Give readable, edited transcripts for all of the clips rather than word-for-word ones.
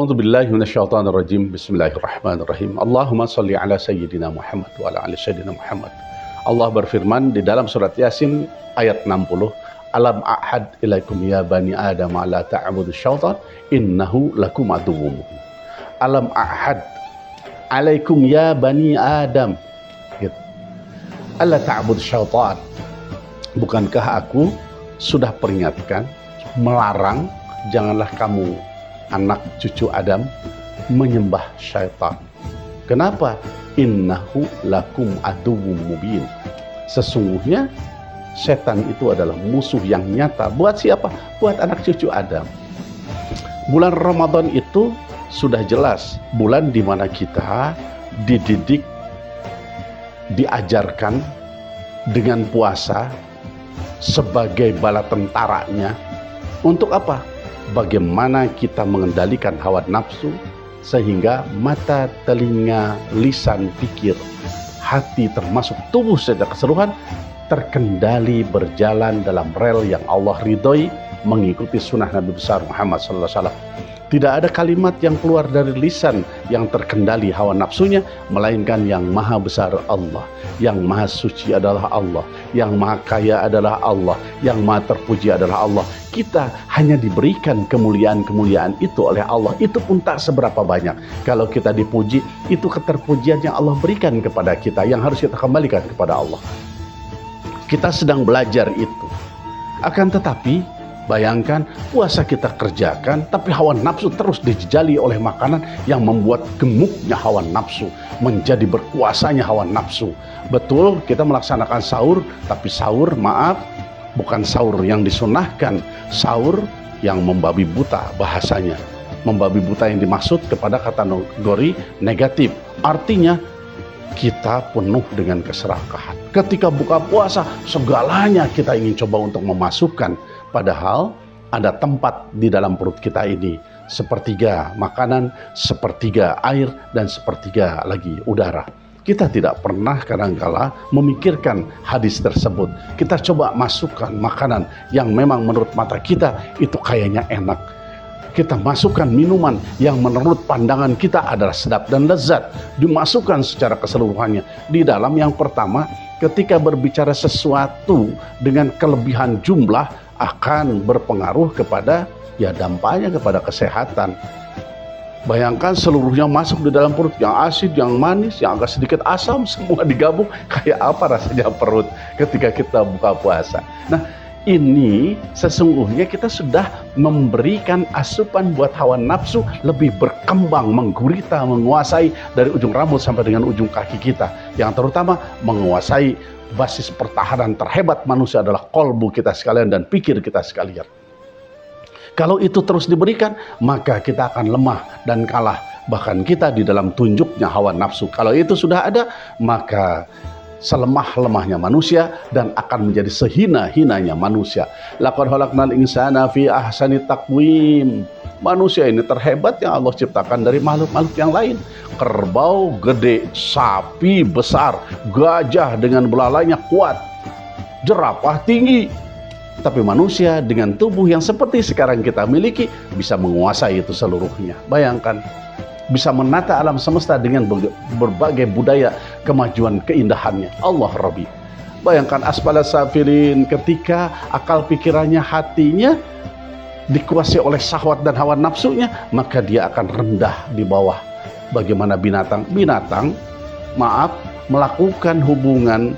A'udzubillahi minasyaitonirrajim. Bismillahirrahmanirrahim. Allahumma shalli ala sayyidina Muhammad wa ala ali sayyidina Muhammad. Allah berfirman di dalam surat Yasin ayat 60, Alam a'had ilaikum ya bani Adam la ta'budu syaitan innahu lakum aduwwum mubin. Alam a'had alaikum ya bani Adam gitu. Alla ta'budu syaitan. Bukankah aku sudah peringatkan, melarang, janganlah kamu anak cucu Adam menyembah syaitan. Kenapa? Innahu lakum aduwwum mubin. Sesungguhnya setan itu adalah musuh yang nyata. Buat siapa? Buat anak cucu Adam. Bulan Ramadan itu sudah jelas bulan di mana kita dididik, diajarkan dengan puasa sebagai bala tentaranya. Untuk apa? Bagaimana kita mengendalikan hawa nafsu sehingga mata, telinga, lisan, pikir, hati termasuk tubuh secara keseluruhan terkendali berjalan dalam rel yang Allah ridhoi, mengikuti sunnah Nabi besar Muhammad SAW. Tidak ada kalimat yang keluar dari lisan yang terkendali hawa nafsunya, melainkan yang maha besar Allah, yang maha suci adalah Allah, yang maha kaya adalah Allah, yang maha terpuji adalah Allah. Kita hanya diberikan kemuliaan-kemuliaan itu oleh Allah, itu pun tak seberapa banyak. Kalau kita dipuji, itu keterpujian yang Allah berikan kepada kita, yang harus kita kembalikan kepada Allah. Kita sedang belajar itu. Akan tetapi bayangkan puasa kita kerjakan, tapi hawa nafsu terus dijejali oleh makanan yang membuat gemuknya hawa nafsu, menjadi berkuasanya hawa nafsu. Betul, kita melaksanakan sahur, tapi sahur, maaf, bukan sahur yang disunahkan, sahur yang membabi buta bahasanya. Membabi buta yang dimaksud kepada kategori negatif. Artinya kita penuh dengan keserakahan. Ketika buka puasa, segalanya kita ingin coba untuk memasukkan. Padahal ada tempat di dalam perut kita ini. Sepertiga makanan, sepertiga air, dan sepertiga lagi udara. Kita tidak pernah kadangkala memikirkan hadis tersebut. Kita coba masukkan makanan yang memang menurut mata kita itu kayaknya enak. Kita masukkan minuman yang menurut pandangan kita adalah sedap dan lezat. Dimasukkan secara keseluruhannya. Di dalam yang pertama, ketika berbicara sesuatu dengan kelebihan jumlah akan berpengaruh kepada dampaknya kepada kesehatan. Bayangkan seluruhnya masuk di dalam perut, yang asid, yang manis, yang agak sedikit asam, semua digabung, kayak apa rasanya perut ketika kita buka puasa. Nah, ini sesungguhnya kita sudah memberikan asupan buat hawa nafsu lebih berkembang, menggurita, menguasai dari ujung rambut sampai dengan ujung kaki kita. Yang terutama menguasai basis pertahanan terhebat manusia adalah kolbu kita sekalian dan pikir kita sekalian. Kalau itu terus diberikan, maka kita akan lemah dan kalah. Bahkan kita di dalam tunjuknya hawa nafsu. Kalau itu sudah ada, maka selemah-lemahnya manusia dan akan menjadi sehina-hinanya manusia. Laqad khalaqnal insana fi ahsani taqwim. Manusia ini terhebat yang Allah ciptakan dari makhluk-makhluk yang lain. Kerbau gede, sapi besar, gajah dengan belalainya kuat, jerapah tinggi. Tapi manusia dengan tubuh yang seperti sekarang kita miliki bisa menguasai itu seluruhnya. Bayangkan, bisa menata alam semesta dengan berbagai budaya, kemajuan, keindahannya. Allah Rabbi. Bayangkan asfala safilin, ketika akal pikirannya, hatinya dikuasai oleh syahwat dan hawa nafsunya, maka dia akan rendah di bawah. Bagaimana binatang? Binatang, maaf, melakukan hubungan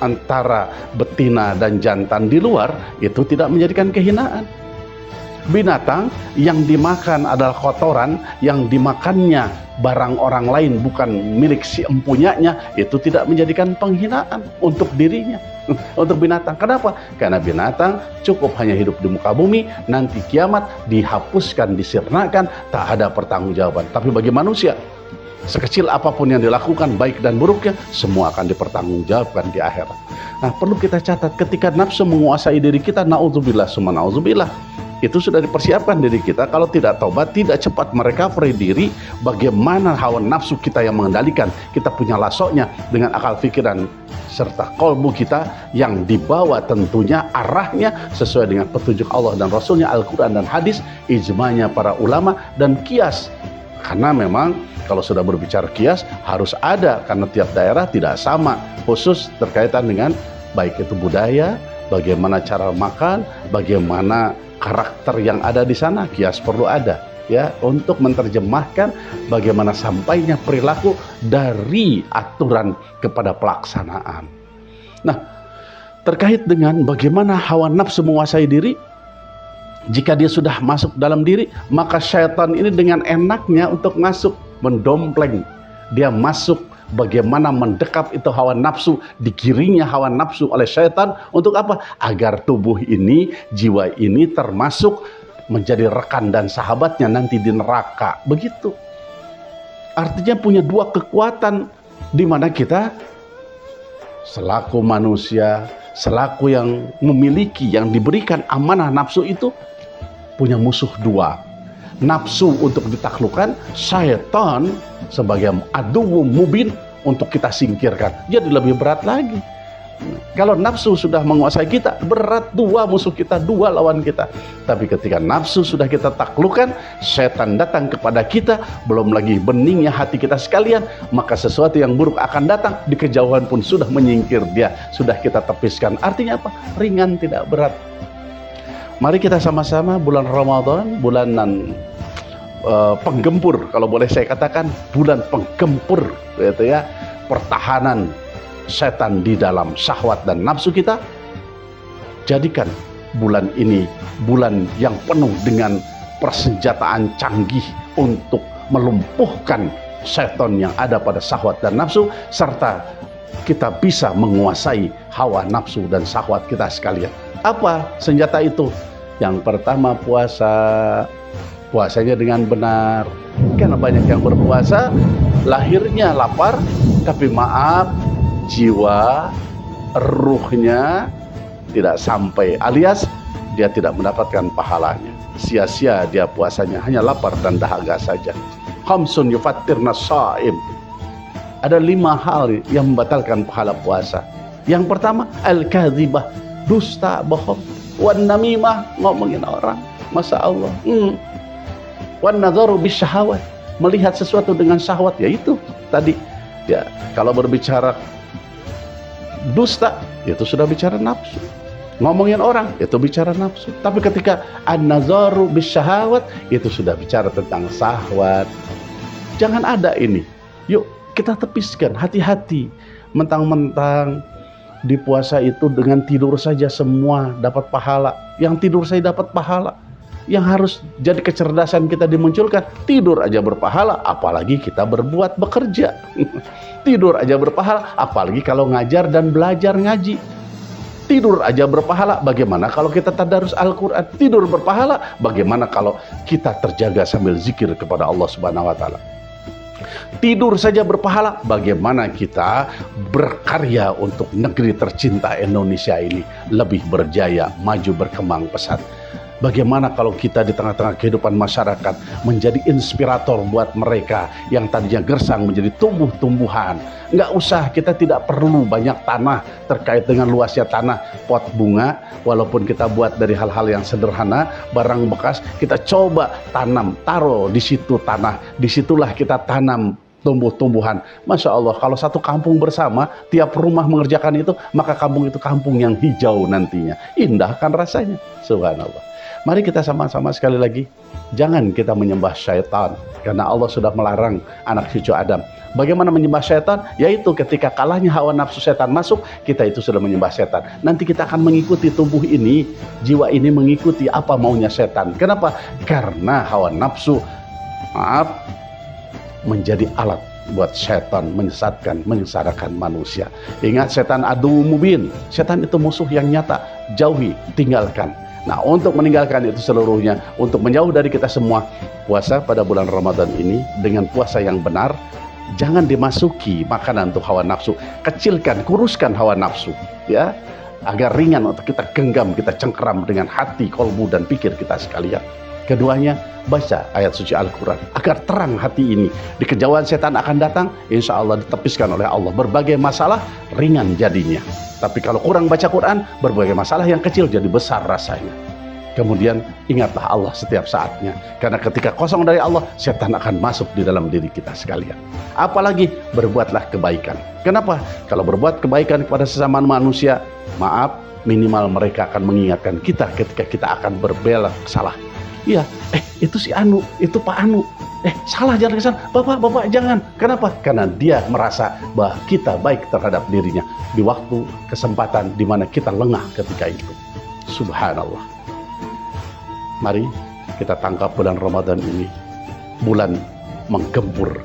antara betina dan jantan di luar, itu tidak menjadikan kehinaan. Binatang yang dimakan adalah kotoran, yang dimakannya barang orang lain bukan milik si empunyanya, itu tidak menjadikan penghinaan untuk dirinya, untuk binatang. Kenapa? Karena binatang cukup hanya hidup di muka bumi, nanti kiamat dihapuskan, disirnakan, tak ada pertanggungjawaban. Tapi bagi manusia, sekecil apapun yang dilakukan, baik dan buruknya, semua akan dipertanggungjawabkan di akhirat. Nah, perlu kita catat, ketika nafsu menguasai diri kita, naudzubillah summa naudzubillah, itu sudah dipersiapkan diri kita. Kalau tidak taubat, tidak cepat merecovery diri, bagaimana hawa nafsu kita yang mengendalikan. Kita punya lasoknya dengan akal pikiran serta kolbu kita yang dibawa tentunya arahnya sesuai dengan petunjuk Allah dan Rasulnya, Al-Quran dan hadis, ijma'nya para ulama, dan kias. Karena memang kalau sudah berbicara kias harus ada, karena tiap daerah tidak sama, khusus terkaitan dengan baik itu budaya, bagaimana cara makan, bagaimana karakter yang ada di sana. Kias perlu ada ya untuk menerjemahkan bagaimana sampainya perilaku dari aturan kepada pelaksanaan. Nah, terkait dengan bagaimana hawa nafsu menguasai diri, jika dia sudah masuk dalam diri, maka syaitan ini dengan enaknya untuk masuk, mendompleng. Dia masuk, bagaimana mendekap itu hawa nafsu, digiringnya hawa nafsu oleh syaitan untuk apa? Agar tubuh ini, jiwa ini termasuk menjadi rekan dan sahabatnya nanti di neraka. Begitu. Artinya punya dua kekuatan, di mana kita selaku manusia, selaku yang memiliki, yang diberikan amanah nafsu itu, punya musuh dua. Nafsu untuk ditaklukkan, syaitan sebagai aduwwum mubin untuk kita singkirkan. Jadi lebih berat lagi. Kalau nafsu sudah menguasai kita, berat, dua musuh kita, dua lawan kita. Tapi ketika nafsu sudah kita taklukkan, syaitan datang kepada kita, belum lagi beningnya hati kita sekalian, maka sesuatu yang buruk akan datang, di kejauhan pun sudah menyingkir dia, sudah kita tepiskan. Artinya apa? Ringan, tidak berat. Mari kita sama-sama bulan Ramadan, bulanan penggempur, kalau boleh saya katakan bulan penggempur, gitu ya, pertahanan setan di dalam syahwat dan nafsu kita. Jadikan bulan ini bulan yang penuh dengan persenjataan canggih untuk melumpuhkan setan yang ada pada syahwat dan nafsu, serta kita bisa menguasai hawa nafsu dan syahwat kita sekalian. Apa senjata itu? Yang pertama, puasa. Puasanya dengan benar. Karena banyak yang berpuasa lahirnya lapar, tapi maaf, jiwa, ruhnya tidak sampai, alias dia tidak mendapatkan pahalanya. Sia-sia dia puasanya, hanya lapar dan dahaga saja. Khamsun yufattirna shaim. Ada 5 hal yang membatalkan pahala puasa. Yang pertama, al-kadzibah, dusta, bohong. Wan namimah, ngomongin orang. Masya Allah. Wan nadharu bisyahawat, melihat sesuatu dengan syahwat, yaitu tadi ya, kalau berbicara dusta itu sudah bicara nafsu, ngomongin orang itu bicara nafsu. Tapi ketika an-nadharu bisyahawat, itu sudah bicara tentang syahwat. Jangan ada ini. Yuk kita tepiskan, hati-hati. Mentang-mentang di puasa itu dengan tidur saja semua dapat pahala, yang tidur saya dapat pahala. Yang harus jadi kecerdasan kita dimunculkan, tidur aja berpahala, apalagi kita berbuat bekerja. Tidur aja berpahala, apalagi kalau ngajar dan belajar ngaji. Tidur aja berpahala, bagaimana kalau kita tadarus Al-Quran? Tidur berpahala, bagaimana kalau kita terjaga sambil zikir kepada Allah Subhanahu wa Ta'ala? Tidur saja berpahala, bagaimana kita berkarya untuk negeri tercinta Indonesia ini lebih berjaya, maju, berkembang pesat. Bagaimana kalau kita di tengah-tengah kehidupan masyarakat menjadi inspirator buat mereka yang tadinya gersang menjadi tumbuh-tumbuhan. Nggak usah, kita tidak perlu banyak tanah terkait dengan luasnya tanah. Pot bunga, walaupun kita buat dari hal-hal yang sederhana, barang bekas, kita coba tanam, taruh di situ tanah. Disitulah kita tanam tumbuh-tumbuhan. Masya Allah, kalau satu kampung bersama, tiap rumah mengerjakan itu, maka kampung itu kampung yang hijau nantinya. Indah kan rasanya, subhanallah. Mari kita sama-sama sekali lagi, jangan kita menyembah syaitan, karena Allah sudah melarang anak cucu Adam. Bagaimana menyembah syaitan? Yaitu ketika kalahnya hawa nafsu setan masuk, kita itu sudah menyembah setan. Nanti kita akan mengikuti tubuh ini, jiwa ini mengikuti apa maunya setan. Kenapa? Karena hawa nafsu, menjadi alat buat setan menyesatkan, menyengsarakan manusia. Ingat, setan aduwwum mubin. Setan itu musuh yang nyata. Jauhi, tinggalkan. Nah, untuk meninggalkan itu seluruhnya, untuk menjauh dari kita semua, puasa pada bulan Ramadan ini dengan puasa yang benar, jangan dimasuki makanan untuk hawa nafsu. Kecilkan, kuruskan hawa nafsu, ya. agar ringan untuk kita genggam, kita cengkeram dengan hati, kolbu, dan pikir kita sekalian. Keduanya, baca ayat suci Al-Quran agar terang hati ini. Di kejauhan setan akan datang, insya Allah ditepiskan oleh Allah. Berbagai masalah ringan jadinya. Tapi kalau kurang baca Quran, berbagai masalah yang kecil jadi besar rasanya. Kemudian ingatlah Allah setiap saatnya. Karena ketika kosong dari Allah, setan akan masuk di dalam diri kita sekalian. Apalagi berbuatlah kebaikan. Kenapa? Kalau berbuat kebaikan kepada sesama manusia, maaf, minimal mereka akan mengingatkan kita ketika kita akan berbelok salah. Iya, itu si Anu, itu Pak Anu. Salah, jangan ke sana. Bapak, jangan. Kenapa? Karena dia merasa bahwa kita baik terhadap dirinya di waktu kesempatan di mana kita lengah ketika itu. Subhanallah. Mari kita tangkap bulan Ramadan ini, bulan menggempur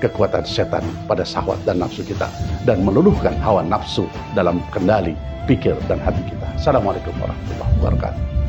kekuatan setan pada syahwat dan nafsu kita, dan meluluhkan hawa nafsu dalam kendali pikir dan hati kita. Assalamualaikum warahmatullahi wabarakatuh.